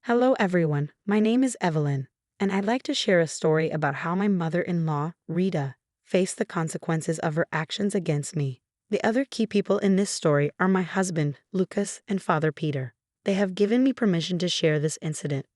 Hello, everyone. My name is Evelyn, and I'd like to share a story about how my mother-in-law, Rita, faced the consequences of her actions against me. The other key people in this story are my husband, Lucas, and Father Peter. They have given me permission to share this incident.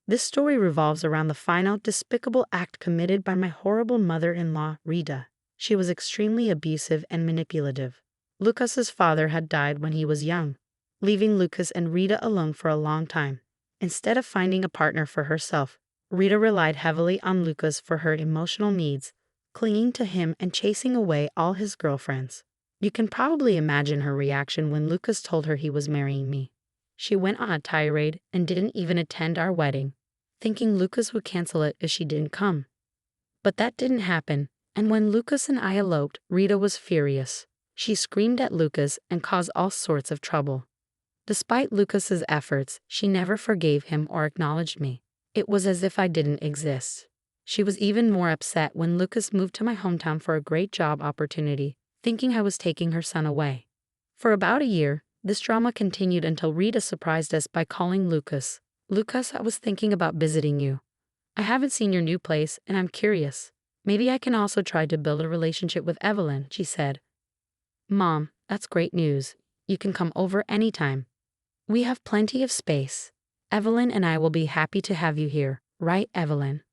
This story revolves around the final, despicable act committed by my horrible mother-in-law, Rita. She was extremely abusive and manipulative. Lucas's father had died when he was young, leaving Lucas and Rita alone for a long time. Instead of finding a partner for herself, Rita relied heavily on Lucas for her emotional needs, clinging to him and chasing away all his girlfriends. You can probably imagine her reaction when Lucas told her he was marrying me. She went on a tirade and didn't even attend our wedding, thinking Lucas would cancel it if she didn't come. But that didn't happen, and when Lucas and I eloped, Rita was furious. She screamed at Lucas and caused all sorts of trouble. Despite Lucas's efforts, she never forgave him or acknowledged me. It was as if I didn't exist. She was even more upset when Lucas moved to my hometown for a great job opportunity, thinking I was taking her son away. For about a year, this drama continued until Rita surprised us by calling Lucas. "Lucas, I was thinking about visiting you. I haven't seen your new place, and I'm curious. Maybe I can also try to build a relationship with Evelyn," she said. "Mom, that's great news. You can come over anytime. We have plenty of space. Evelyn and I will be happy to have you here, right, Evelyn?"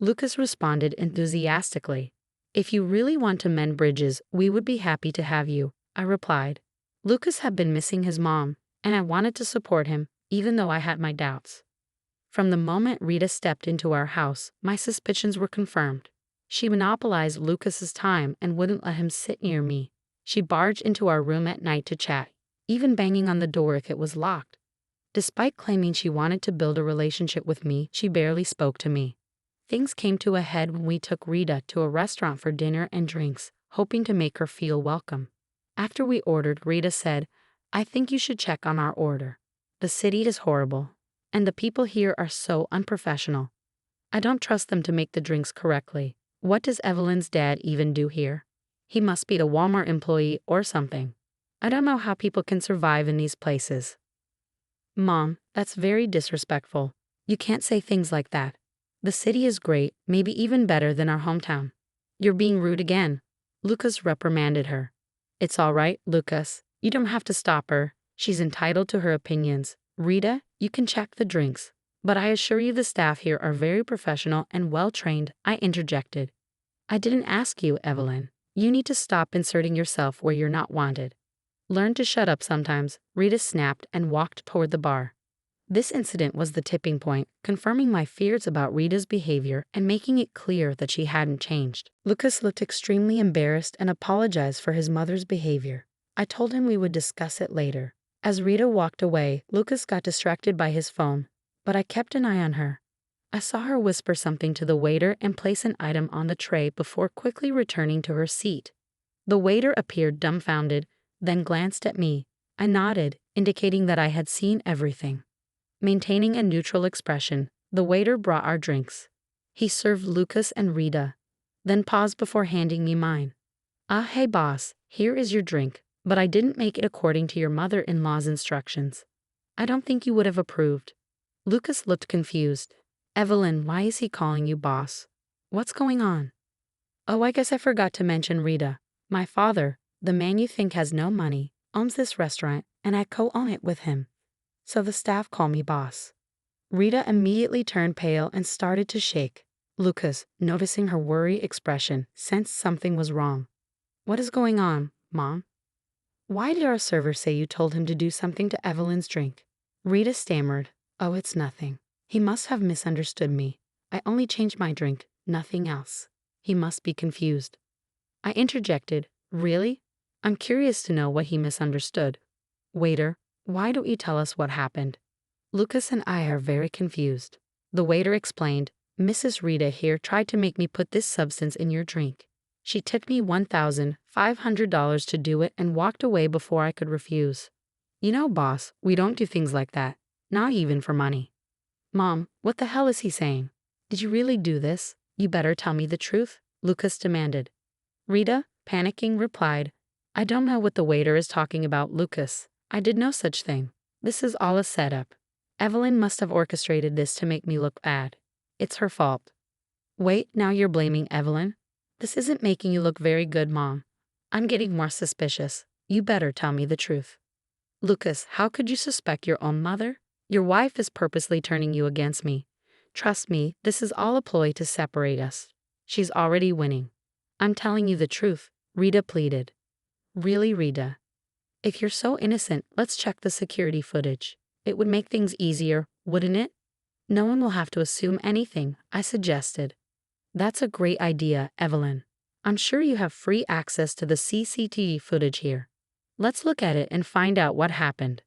Lucas responded enthusiastically. "If you really want to mend bridges, we would be happy to have you," I replied. Lucas had been missing his mom, and I wanted to support him, even though I had my doubts. From the moment Rita stepped into our house, my suspicions were confirmed. She monopolized Lucas's time and wouldn't let him sit near me. She barged into our room at night to chat, even banging on the door if it was locked. Despite claiming she wanted to build a relationship with me, she barely spoke to me. Things came to a head when we took Rita to a restaurant for dinner and drinks, hoping to make her feel welcome. After we ordered, Rita said, "I think you should check on our order. The city is horrible, and the people here are so unprofessional. I don't trust them to make the drinks correctly. What does Evelyn's dad even do here? He must be a Walmart employee or something. I don't know how people can survive in these places." "Mom, that's very disrespectful. You can't say things like that. The city is great, maybe even better than our hometown." "You're being rude again," Lucas reprimanded her. "It's all right, Lucas. You don't have to stop her. She's entitled to her opinions. Rita, you can check the drinks. But I assure you the staff here are very professional and well-trained," I interjected. "I didn't ask you, Evelyn. You need to stop inserting yourself where you're not wanted. Learn to shut up sometimes," Rita snapped and walked toward the bar. This incident was the tipping point, confirming my fears about Rita's behavior and making it clear that she hadn't changed. Lucas looked extremely embarrassed and apologized for his mother's behavior. I told him we would discuss it later. As Rita walked away, Lucas got distracted by his phone, but I kept an eye on her. I saw her whisper something to the waiter and place an item on the tray before quickly returning to her seat. The waiter appeared dumbfounded, then glanced at me. I nodded, indicating that I had seen everything. Maintaining a neutral expression, the waiter brought our drinks. He served Lucas and Rita, then paused before handing me mine. Hey boss, here is your drink, but I didn't make it according to your mother-in-law's instructions. I don't think you would have approved." Lucas looked confused. "Evelyn, why is he calling you boss? What's going on?" "Oh, I guess I forgot to mention Rita. My father, the man you think has no money, owns this restaurant, and I co-own it with him. So the staff call me boss." Rita immediately turned pale and started to shake. Lucas, noticing her worried expression, sensed something was wrong. "What is going on, Mom? Why did our server say you told him to do something to Evelyn's drink?" Rita stammered, "Oh, it's nothing. He must have misunderstood me. I only changed my drink, nothing else. He must be confused." I interjected, "Really? I'm curious to know what he misunderstood. Waiter, why don't you tell us what happened? Lucas and I are very confused." The waiter explained, "Mrs. Rita here tried to make me put this substance in your drink. She tipped me $1,500 to do it and walked away before I could refuse. You know, boss, we don't do things like that, not even for money." "Mom, what the hell is he saying? Did you really do this? You better tell me the truth," Lucas demanded. Rita, panicking, replied, "I don't know what the waiter is talking about, Lucas. I did no such thing. This is all a setup. Evelyn must have orchestrated this to make me look bad. It's her fault. Wait, now you're blaming Evelyn? This isn't making you look very good, Mom. I'm getting more suspicious. You better tell me the truth. Lucas, how could you suspect your own mother? Your wife is purposely turning you against me. Trust me, this is all a ploy to separate us. She's already winning. I'm telling you the truth, Rita pleaded. Really, Rita? If you're so innocent, let's check the security footage. It would make things easier, wouldn't it? No one will have to assume anything, I suggested. That's a great idea, Evelyn. I'm sure you have free access to the CCTV footage here. Let's look at it and find out what happened.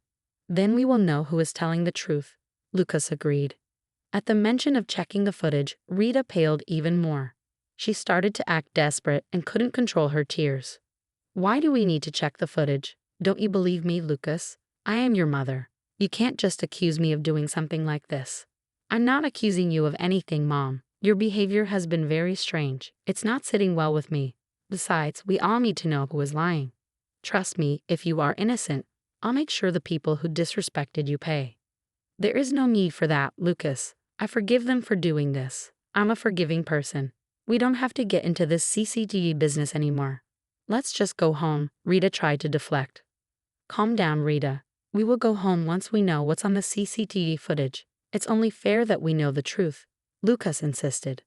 Then we will know who is telling the truth, Lucas agreed. At the mention of checking the footage, Rita paled even more. She started to act desperate and couldn't control her tears. Why do we need to check the footage? Don't you believe me, Lucas? I am your mother. You can't just accuse me of doing something like this. I'm not accusing you of anything, Mom. Your behavior has been very strange. It's not sitting well with me. Besides, we all need to know who is lying. Trust me, if you are innocent, I'll make sure the people who disrespected you pay. There is no need for that, Lucas. I forgive them for doing this. I'm a forgiving person. We don't have to get into this CCTV business anymore. Let's just go home, Rita tried to deflect. Calm down, Rita. We will go home once we know what's on the CCTV footage. It's only fair that we know the truth, Lucas insisted.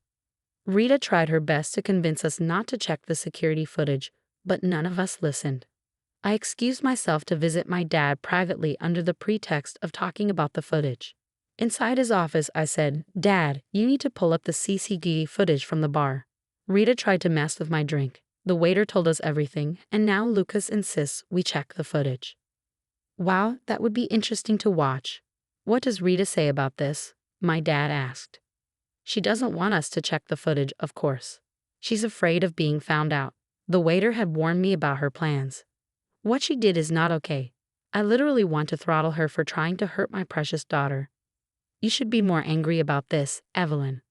Rita tried her best to convince us not to check the security footage, but none of us listened. I excused myself to visit my dad privately under the pretext of talking about the footage. Inside his office, I said, "Dad, you need to pull up the CCTV footage from the bar." Rita tried to mess with my drink. The waiter told us everything, and now Lucas insists we check the footage. Wow, that would be interesting to watch. What does Rita say about this? My dad asked. She doesn't want us to check the footage, of course. She's afraid of being found out. The waiter had warned me about her plans. What she did is not okay. I literally want to throttle her for trying to hurt my precious daughter. You should be more angry about this, Evelyn.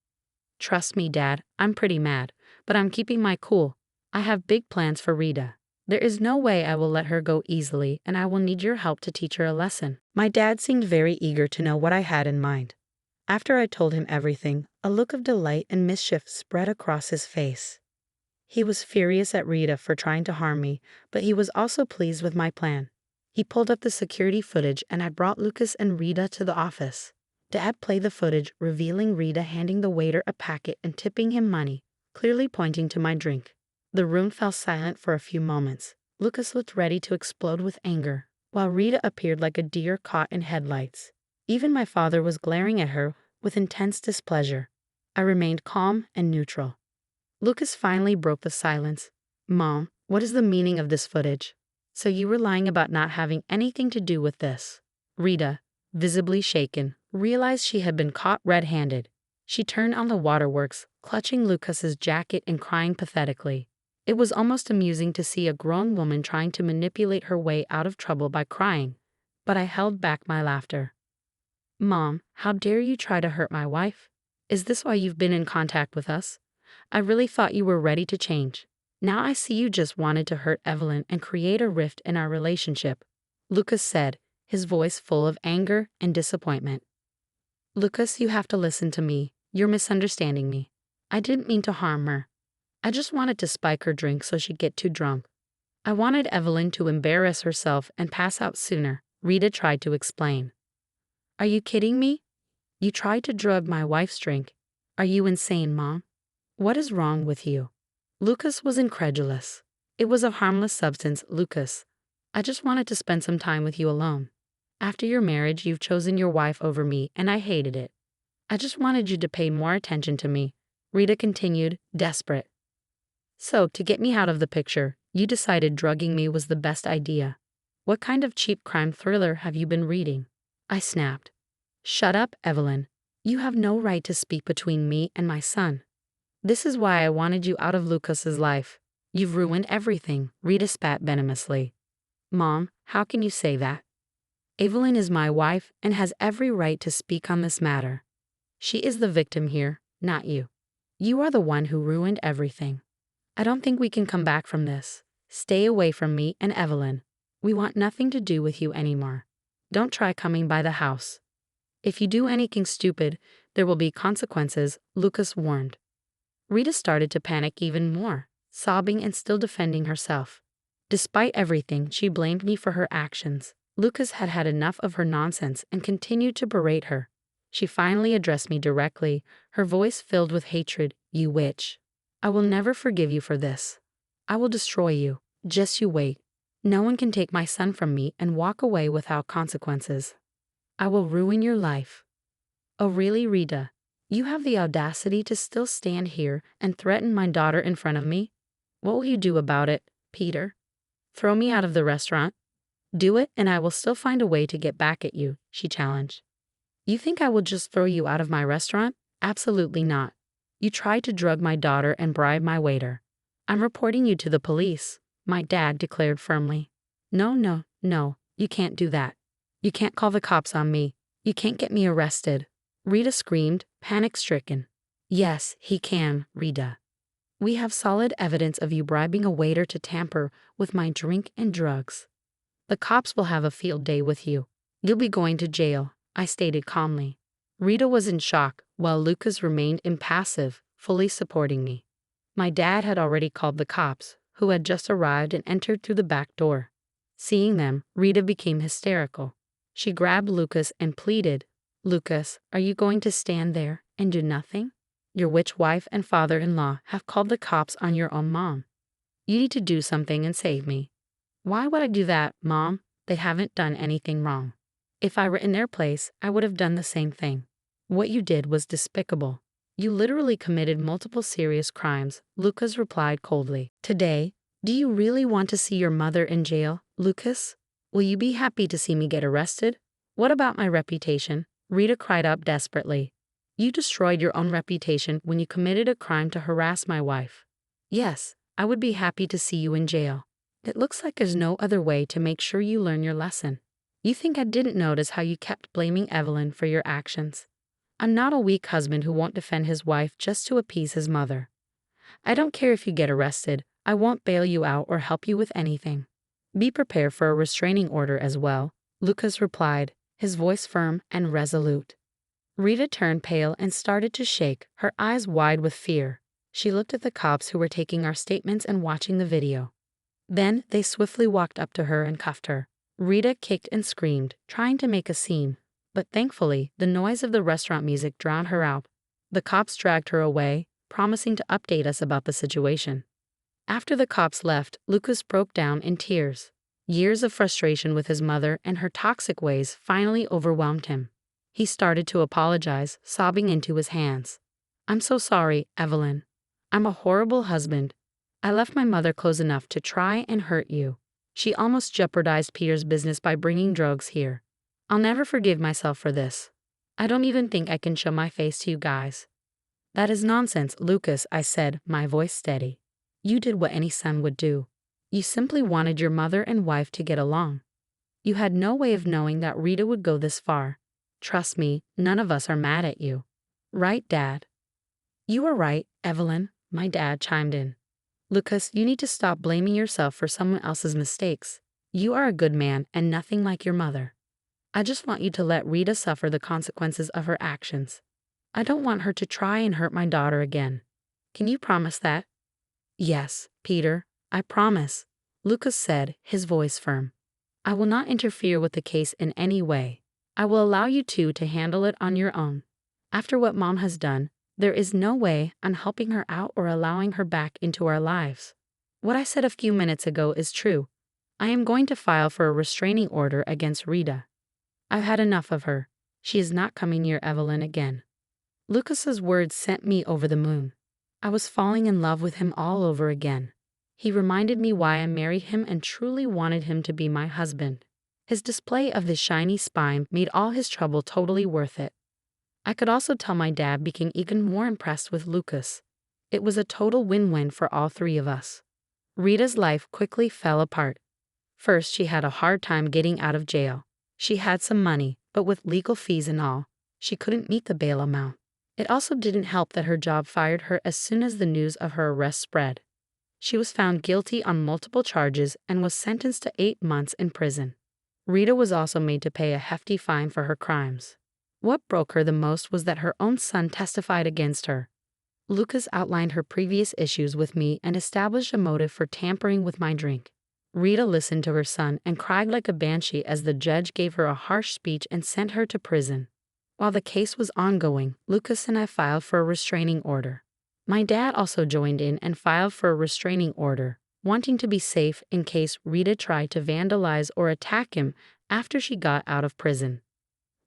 Trust me, Dad, I'm pretty mad, but I'm keeping my cool. I have big plans for Rita. There is no way I will let her go easily, and I will need your help to teach her a lesson. My dad seemed very eager to know what I had in mind. After I told him everything, a look of delight and mischief spread across his face. He was furious at Rita for trying to harm me, but he was also pleased with my plan. He pulled up the security footage and I brought Lucas and Rita to the office. Dad played the footage, revealing Rita handing the waiter a packet and tipping him money, clearly pointing to my drink. The room fell silent for a few moments. Lucas looked ready to explode with anger, while Rita appeared like a deer caught in headlights. Even my father was glaring at her with intense displeasure. I remained calm and neutral. Lucas finally broke the silence. Mom, what is the meaning of this footage? So you were lying about not having anything to do with this. Rita, visibly shaken, realized she had been caught red-handed. She turned on the waterworks, clutching Lucas's jacket and crying pathetically. It was almost amusing to see a grown woman trying to manipulate her way out of trouble by crying, but I held back my laughter. Mom, how dare you try to hurt my wife? Is this why you've been in contact with us? I really thought you were ready to change. Now I see you just wanted to hurt Evelyn and create a rift in our relationship, Lucas said, his voice full of anger and disappointment. Lucas, you have to listen to me. You're misunderstanding me. I didn't mean to harm her. I just wanted to spike her drink so she'd get too drunk. I wanted Evelyn to embarrass herself and pass out sooner, Rita tried to explain. Are you kidding me? You tried to drug my wife's drink. Are you insane, Mom? What is wrong with you? Lucas was incredulous. It was a harmless substance, Lucas. I just wanted to spend some time with you alone. After your marriage, you've chosen your wife over me, and I hated it. I just wanted you to pay more attention to me, Rita continued, desperate. So, to get me out of the picture, you decided drugging me was the best idea. What kind of cheap crime thriller have you been reading? I snapped. Shut up, Evelyn. You have no right to speak between me and my son. This is why I wanted you out of Lucas's life. You've ruined everything, Rita spat venomously. Mom, how can you say that? Evelyn is my wife and has every right to speak on this matter. She is the victim here, not you. You are the one who ruined everything. I don't think we can come back from this. Stay away from me and Evelyn. We want nothing to do with you anymore. Don't try coming by the house. If you do anything stupid, there will be consequences, Lucas warned. Rita started to panic even more, sobbing and still defending herself. Despite everything, she blamed me for her actions. Lucas had had enough of her nonsense and continued to berate her. She finally addressed me directly, her voice filled with hatred. You witch. I will never forgive you for this. I will destroy you. Just you wait. No one can take my son from me and walk away without consequences. I will ruin your life. Oh really, Rita? You have the audacity to still stand here and threaten my daughter in front of me? What will you do about it, Peter? Throw me out of the restaurant? Do it and I will still find a way to get back at you, she challenged. You think I will just throw you out of my restaurant? Absolutely not. You tried to drug my daughter and bribe my waiter. I'm reporting you to the police, my dad declared firmly. No, you can't do that. You can't call the cops on me. You can't get me arrested. Rita screamed, panic-stricken. Yes, he can, Rita. We have solid evidence of you bribing a waiter to tamper with my drink and drugs. The cops will have a field day with you. You'll be going to jail, I stated calmly. Rita was in shock, while Lucas remained impassive, fully supporting me. My dad had already called the cops, who had just arrived and entered through the back door. Seeing them, Rita became hysterical. She grabbed Lucas and pleaded, Lucas, are you going to stand there and do nothing? Your witch wife and father-in-law have called the cops on your own mom. You need to do something and save me. Why would I do that, Mom? They haven't done anything wrong. If I were in their place, I would have done the same thing. What you did was despicable. You literally committed multiple serious crimes, Lucas replied coldly. Today, do you really want to see your mother in jail, Lucas? Will you be happy to see me get arrested? What about my reputation? Rita cried out desperately. You destroyed your own reputation when you committed a crime to harass my wife. Yes, I would be happy to see you in jail. It looks like there's no other way to make sure you learn your lesson. You think I didn't notice how you kept blaming Evelyn for your actions? I'm not a weak husband who won't defend his wife just to appease his mother. I don't care if you get arrested. I won't bail you out or help you with anything. Be prepared for a restraining order as well, Lucas replied, his voice firm and resolute. Rita turned pale and started to shake, her eyes wide with fear. She looked at the cops who were taking our statements and watching the video. Then they swiftly walked up to her and cuffed her. Rita kicked and screamed, trying to make a scene, but thankfully the noise of the restaurant music drowned her out. The cops dragged her away, promising to update us about the situation. After the cops left, Lucas broke down in tears. Years of frustration with his mother and her toxic ways finally overwhelmed him. He started to apologize, sobbing into his hands. I'm so sorry, Evelyn. I'm a horrible husband. I left my mother close enough to try and hurt you. She almost jeopardized Peter's business by bringing drugs here. I'll never forgive myself for this. I don't even think I can show my face to you guys. That is nonsense, Lucas, I said, my voice steady. You did what any son would do. You simply wanted your mother and wife to get along. You had no way of knowing that Rita would go this far. Trust me, none of us are mad at you. Right, Dad? You are right, Evelyn, my dad chimed in. Lucas, you need to stop blaming yourself for someone else's mistakes. You are a good man and nothing like your mother. I just want you to let Rita suffer the consequences of her actions. I don't want her to try and hurt my daughter again. Can you promise that? Yes, Peter, I promise, Lucas said, his voice firm. I will not interfere with the case in any way. I will allow you two to handle it on your own. After what Mom has done, there is no way I'm helping her out or allowing her back into our lives. What I said a few minutes ago is true. I am going to file for a restraining order against Rita. I've had enough of her. She is not coming near Evelyn again. Lucas's words sent me over the moon. I was falling in love with him all over again. He reminded me why I married him and truly wanted him to be my husband. His display of his shiny spine made all his trouble totally worth it. I could also tell my dad became even more impressed with Lucas. It was a total win-win for all three of us. Rita's life quickly fell apart. First, she had a hard time getting out of jail. She had some money, but with legal fees and all, she couldn't meet the bail amount. It also didn't help that her job fired her as soon as the news of her arrest spread. She was found guilty on multiple charges and was sentenced to 8 months in prison. Rita was also made to pay a hefty fine for her crimes. What broke her the most was that her own son testified against her. Lucas outlined her previous issues with me and established a motive for tampering with my drink. Rita listened to her son and cried like a banshee as the judge gave her a harsh speech and sent her to prison. While the case was ongoing, Lucas and I filed for a restraining order. My dad also joined in and filed for a restraining order, wanting to be safe in case Rita tried to vandalize or attack him after she got out of prison.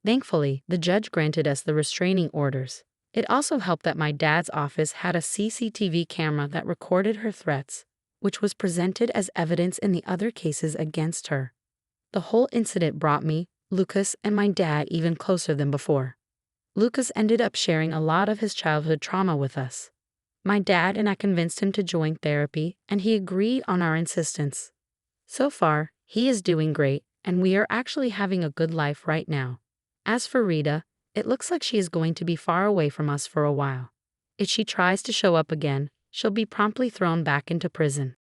Thankfully, the judge granted us the restraining orders. It also helped that my dad's office had a CCTV camera that recorded her threats, which was presented as evidence in the other cases against her. The whole incident brought me, Lucas, and my dad even closer than before. Lucas ended up sharing a lot of his childhood trauma with us. My dad and I convinced him to join therapy, and he agreed on our insistence. So far, he is doing great, and we are actually having a good life right now. As for Rita, it looks like she is going to be far away from us for a while. If she tries to show up again, she'll be promptly thrown back into prison.